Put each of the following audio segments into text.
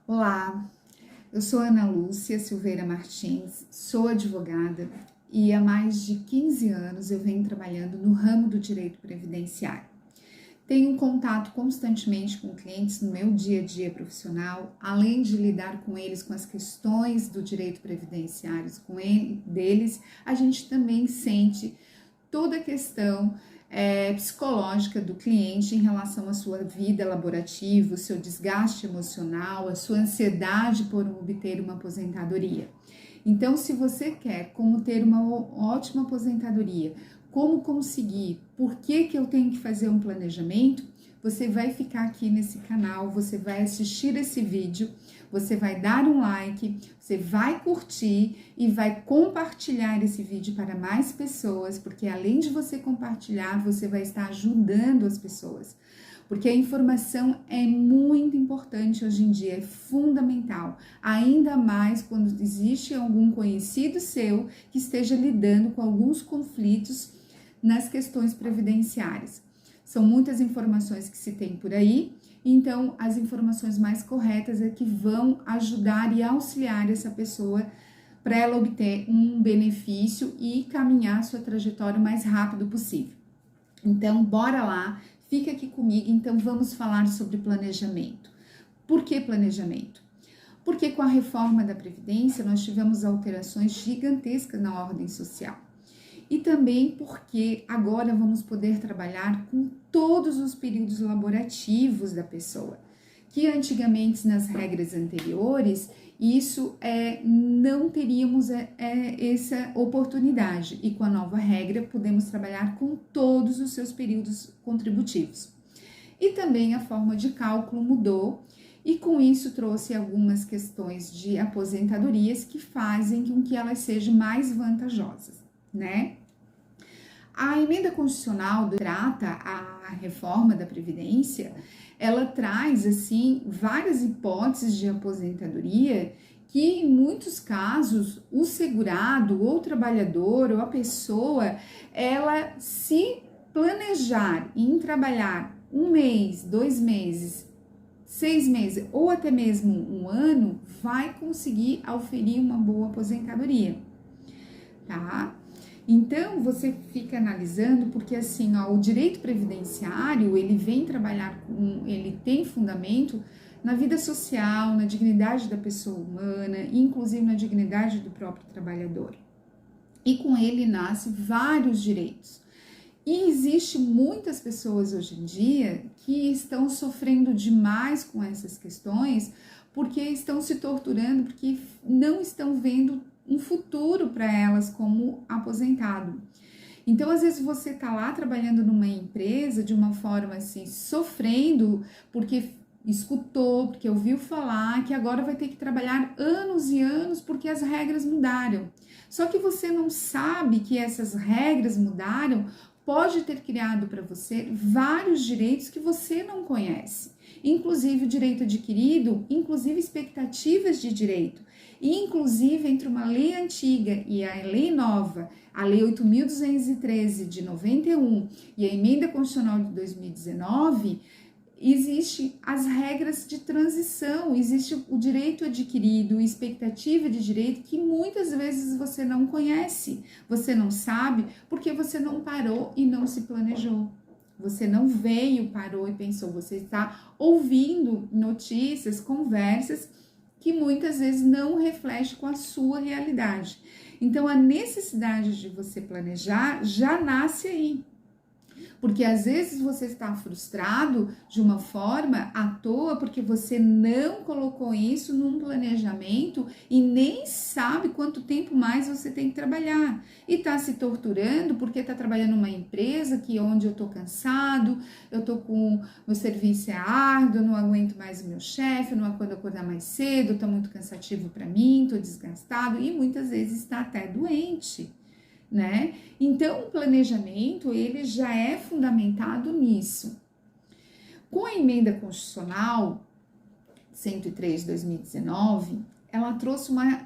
Olá, eu sou Ana Lúcia Silveira Martins, sou advogada e há mais de 15 anos eu venho trabalhando no ramo do direito previdenciário. Tenho contato constantemente com clientes no meu dia a dia profissional, além de lidar com eles com as questões do direito previdenciário deles, a gente também sente toda a questão psicológica do cliente em relação à sua vida laborativa, o seu desgaste emocional, a sua ansiedade por obter uma aposentadoria. Então, se você quer como ter uma ótima aposentadoria, como conseguir, por que eu tenho que fazer um planejamento, você vai ficar aqui nesse canal, você vai assistir esse vídeo, você vai dar um like, você vai curtir e vai compartilhar esse vídeo para mais pessoas, porque além de você compartilhar, você vai estar ajudando as pessoas. Porque a informação é muito importante hoje em dia, é fundamental, ainda mais quando existe algum conhecido seu que esteja lidando com alguns conflitos nas questões previdenciárias. São muitas informações que se tem por aí, então as informações mais corretas é que vão ajudar e auxiliar essa pessoa para ela obter um benefício e caminhar sua trajetória o mais rápido possível. Então, bora lá, fica aqui comigo, então vamos falar sobre planejamento. Por que planejamento? Porque com a reforma da Previdência nós tivemos alterações gigantescas na ordem social. E também porque agora vamos poder trabalhar com todos os períodos laborativos da pessoa, que antigamente nas regras anteriores, isso não teríamos essa oportunidade, e com a nova regra podemos trabalhar com todos os seus períodos contributivos. E também a forma de cálculo mudou, e com isso trouxe algumas questões de aposentadorias que fazem com que elas sejam mais vantajosas, né? A emenda constitucional trata a reforma da Previdência, ela traz, assim, várias hipóteses de aposentadoria que, em muitos casos, o segurado, ou o trabalhador, ou a pessoa, ela se planejar em trabalhar 1 mês, 2 meses, 6 meses, ou até mesmo 1 ano, vai conseguir oferir uma boa aposentadoria, tá? Então, você fica analisando, porque assim, o direito previdenciário, ele vem trabalhar ele tem fundamento na vida social, na dignidade da pessoa humana, inclusive na dignidade do próprio trabalhador. E com ele nasce vários direitos. E existe muitas pessoas hoje em dia que estão sofrendo demais com essas questões, porque estão se torturando, porque não estão vendo um futuro para elas como aposentado. Então, às vezes você está lá trabalhando numa empresa de uma forma assim, sofrendo porque escutou, porque ouviu falar que agora vai ter que trabalhar anos e anos porque as regras mudaram. Só que você não sabe que essas regras mudaram, pode ter criado para você vários direitos que você não conhece, inclusive o direito adquirido, inclusive expectativas de direito. E, inclusive, entre uma lei antiga e a lei nova, a lei 8.213 de 91 e a emenda constitucional de 2019, existe as regras de transição, existe o direito adquirido, expectativa de direito que muitas vezes você não conhece, você não sabe, porque você não parou e não se planejou. Você não veio, parou e pensou, você está ouvindo notícias, conversas que muitas vezes não reflete com a sua realidade. Então, a necessidade de você planejar já nasce aí. Porque às vezes você está frustrado de uma forma à toa porque você não colocou isso num planejamento e nem sabe quanto tempo mais você tem que trabalhar. E está se torturando porque está trabalhando numa empresa que onde eu estou cansado, eu estou com meu serviço é árduo, eu não aguento mais o meu chefe, não aguento acordar mais cedo, está muito cansativo para mim, estou desgastado e muitas vezes está até doente, né? Então, o planejamento, ele já é fundamentado nisso. Com a emenda constitucional 103 de 2019, ela trouxe uma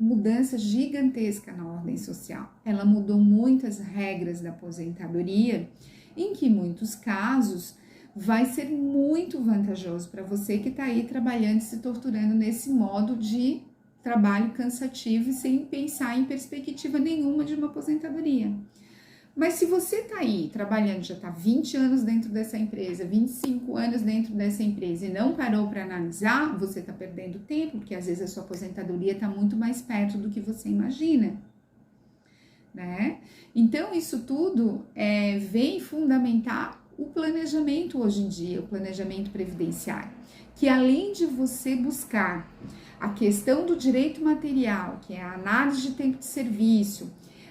mudança gigantesca na ordem social. Ela mudou muitas regras da aposentadoria, em que, em muitos casos, vai ser muito vantajoso para você que está aí trabalhando e se torturando nesse modo de trabalho cansativo e sem pensar em perspectiva nenhuma de uma aposentadoria. Mas se você está aí trabalhando, já está 20 anos dentro dessa empresa, 25 anos dentro dessa empresa e não parou para analisar, você está perdendo tempo, porque às vezes a sua aposentadoria está muito mais perto do que você imagina, né? Então, isso tudo vem fundamentar o planejamento hoje em dia, o planejamento previdenciário, que além de você buscar a questão do direito material, que é a análise de tempo de serviço,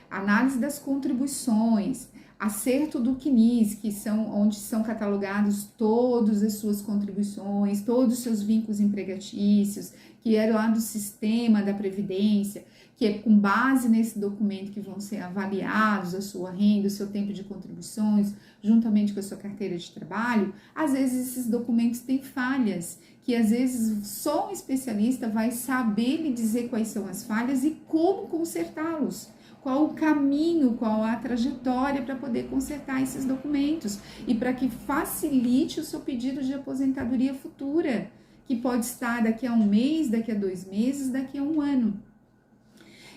análise das contribuições, acerto do CNIS, que são onde são catalogados todas as suas contribuições, todos os seus vínculos empregatícios, que é lá do sistema da Previdência, que é com base nesse documento que vão ser avaliados a sua renda, o seu tempo de contribuições, juntamente com a sua carteira de trabalho. Às vezes esses documentos têm falhas, que às vezes só um especialista vai saber lhe dizer quais são as falhas e como consertá-los. Qual o caminho, qual a trajetória para poder consertar esses documentos e para que facilite o seu pedido de aposentadoria futura, que pode estar daqui a um mês, daqui a 2 meses, daqui a um ano.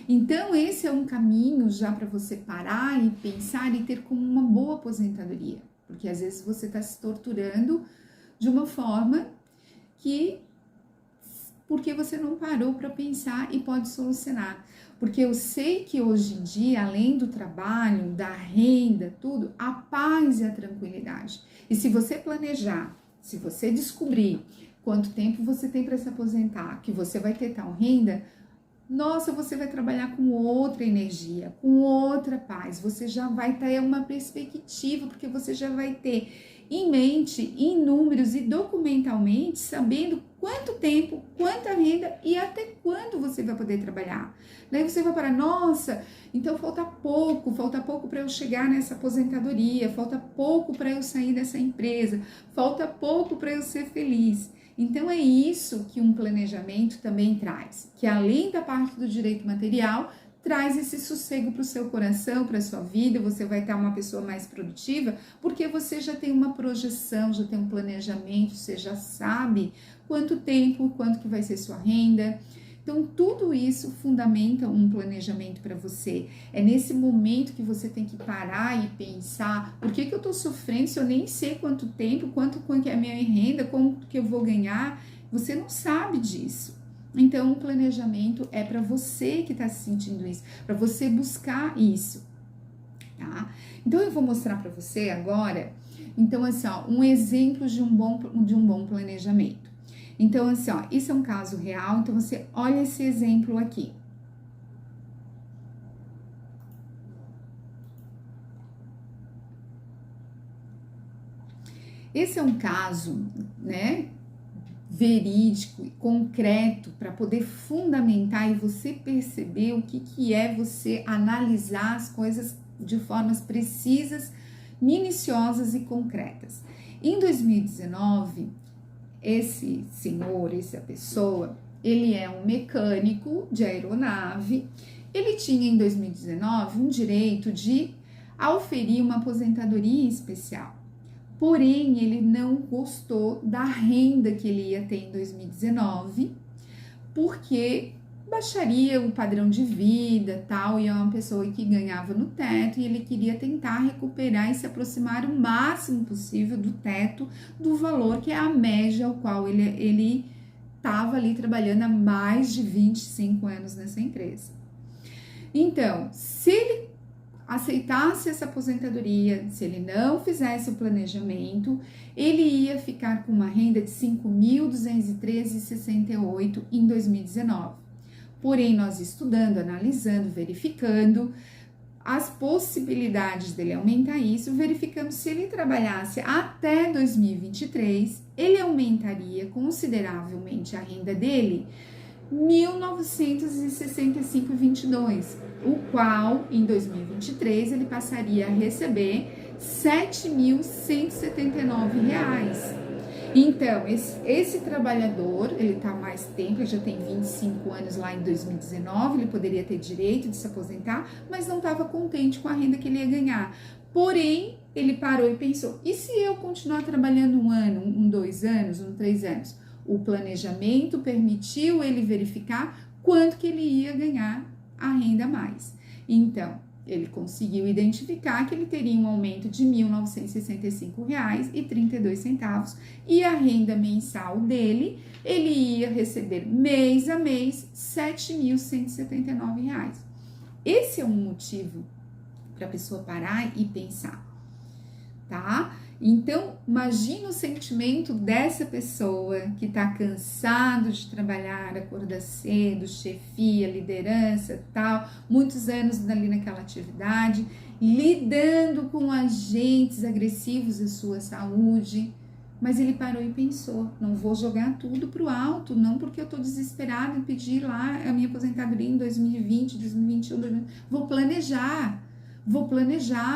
Então, esse é um caminho já para você parar e pensar e ter como uma boa aposentadoria, porque às vezes você está se torturando de uma forma porque você não parou para pensar e pode solucionar. Porque eu sei que hoje em dia, além do trabalho, da renda, tudo, a paz e a tranquilidade. E se você planejar, se você descobrir quanto tempo você tem para se aposentar, que você vai ter tal renda, nossa, você vai trabalhar com outra energia, com outra paz. Você já vai ter uma perspectiva, porque você já vai ter em mente, em números e documentalmente, sabendo quanto tempo, quanta renda e até quando você vai poder trabalhar. Daí você vai parar, nossa, então falta pouco para eu chegar nessa aposentadoria, falta pouco para eu sair dessa empresa, falta pouco para eu ser feliz. Então é isso que um planejamento também traz, que além da parte do direito material, traz esse sossego para o seu coração, para a sua vida, você vai estar uma pessoa mais produtiva, porque você já tem uma projeção, já tem um planejamento, você já sabe quanto tempo, quanto que vai ser sua renda. Então, tudo isso fundamenta um planejamento para você. É nesse momento que você tem que parar e pensar, por que eu estou sofrendo se eu nem sei quanto tempo, quanto é a minha renda, como que eu vou ganhar? Você não sabe disso. Então, o planejamento é para você que está se sentindo isso, para você buscar isso, tá? Então, eu vou mostrar para você agora, então, assim, ó, um exemplo de um bom planejamento. Então, assim, ó, isso é um caso real, então você olha esse exemplo aqui. Esse é um caso, né, verídico e concreto para poder fundamentar e você perceber o que é você analisar as coisas de formas precisas, minuciosas e concretas. Em 2019, essa pessoa, ele é um mecânico de aeronave, ele tinha em 2019 um direito de auferir uma aposentadoria especial. Porém, ele não gostou da renda que ele ia ter em 2019, porque baixaria o padrão de vida, tal, e é uma pessoa que ganhava no teto, e ele queria tentar recuperar e se aproximar o máximo possível do teto, do valor que é a média ao qual ele estava ali trabalhando há mais de 25 anos nessa empresa. Então, se ele aceitasse essa aposentadoria, se ele não fizesse o planejamento, ele ia ficar com uma renda de R$ 5.213,68 em 2019. Porém, nós estudando, analisando, verificando as possibilidades dele aumentar isso, verificamos se ele trabalhasse até 2023, ele aumentaria consideravelmente a renda dele, R$ 1.965,22, o qual em 2023 ele passaria a receber R$ 7.179. Então, esse trabalhador, ele está mais tempo, ele já tem 25 anos lá em 2019, ele poderia ter direito de se aposentar, mas não estava contente com a renda que ele ia ganhar. Porém, ele parou e pensou, e se eu continuar trabalhando 1 ano, 2 anos, 3 anos? O planejamento permitiu ele verificar quanto que ele ia ganhar a renda a mais. Então, ele conseguiu identificar que ele teria um aumento de R$ 1.965,32 e a renda mensal dele, ele ia receber mês a mês R$ 7.179. Esse é um motivo para a pessoa parar e pensar, tá? Então, imagina o sentimento dessa pessoa que tá cansado de trabalhar, acordar cedo, chefia, liderança, tal, muitos anos ali naquela atividade, lidando com agentes agressivos à sua saúde, mas ele parou e pensou, não vou jogar tudo pro alto, não porque eu tô desesperado em pedir lá a minha aposentadoria em 2020, 2021, vou planejar,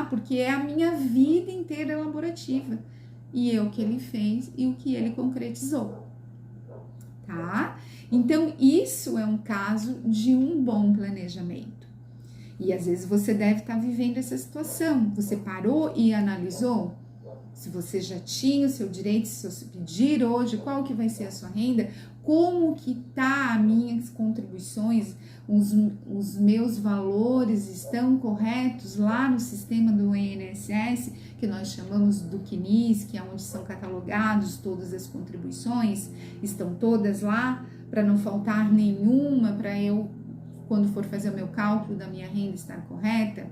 porque é a minha vida inteira elaborativa. E é o que ele fez e o que ele concretizou, tá? Então, isso é um caso de um bom planejamento. E às vezes você deve estar vivendo essa situação. Você parou e analisou? Se você já tinha o seu direito, se você pedir hoje, qual que vai ser a sua renda? Como que tá as minhas contribuições? Os meus valores estão corretos lá no sistema do INSS, que nós chamamos do CNIS, que é onde são catalogados todas as contribuições, estão todas lá, para não faltar nenhuma, para eu, quando for fazer o meu cálculo da minha renda, estar correta.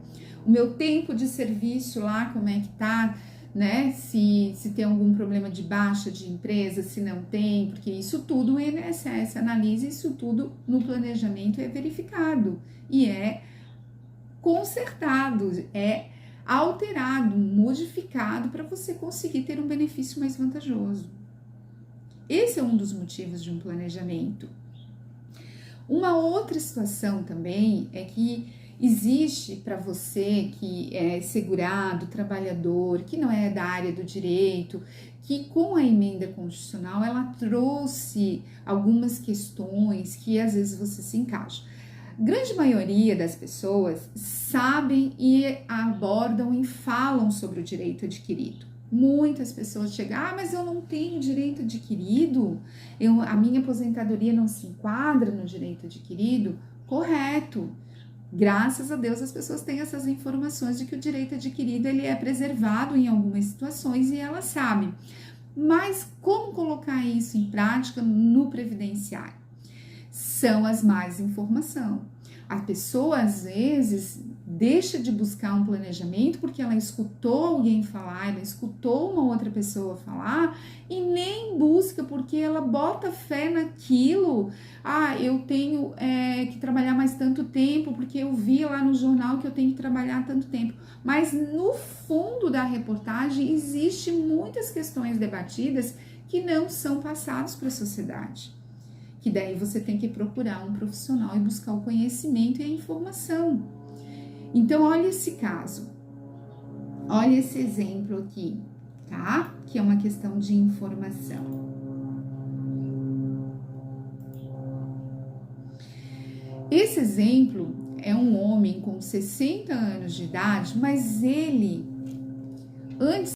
O meu tempo de serviço lá, como é que tá? Né? Se tem algum problema de baixa de empresa, se não tem, porque isso tudo o INSS analisa, isso tudo no planejamento é verificado e é consertado, é alterado, modificado para você conseguir ter um benefício mais vantajoso. Esse é um dos motivos de um planejamento. Uma outra situação também é que existe para você que é segurado, trabalhador, que não é da área do direito, que com a emenda constitucional ela trouxe algumas questões que às vezes você se encaixa. Grande maioria das pessoas sabem e abordam e falam sobre o direito adquirido. Muitas pessoas chegam, mas eu não tenho direito adquirido, a minha aposentadoria não se enquadra no direito adquirido. Correto. Graças a Deus as pessoas têm essas informações de que o direito adquirido ele é preservado em algumas situações e elas sabem. Mas como colocar isso em prática no previdenciário? São as mais informação. A pessoa às vezes deixa de buscar um planejamento porque ela escutou alguém falar, ela escutou uma outra pessoa falar e nem busca porque ela bota fé naquilo. Eu tenho que trabalhar mais tanto tempo porque eu vi lá no jornal que eu tenho que trabalhar tanto tempo. Mas no fundo da reportagem existe muitas questões debatidas que não são passadas para a sociedade. Que daí você tem que procurar um profissional e buscar o conhecimento e a informação. Então, olha esse caso, olha esse exemplo aqui, tá? Que é uma questão de informação. Esse exemplo é um homem com 60 anos de idade, mas ele, antes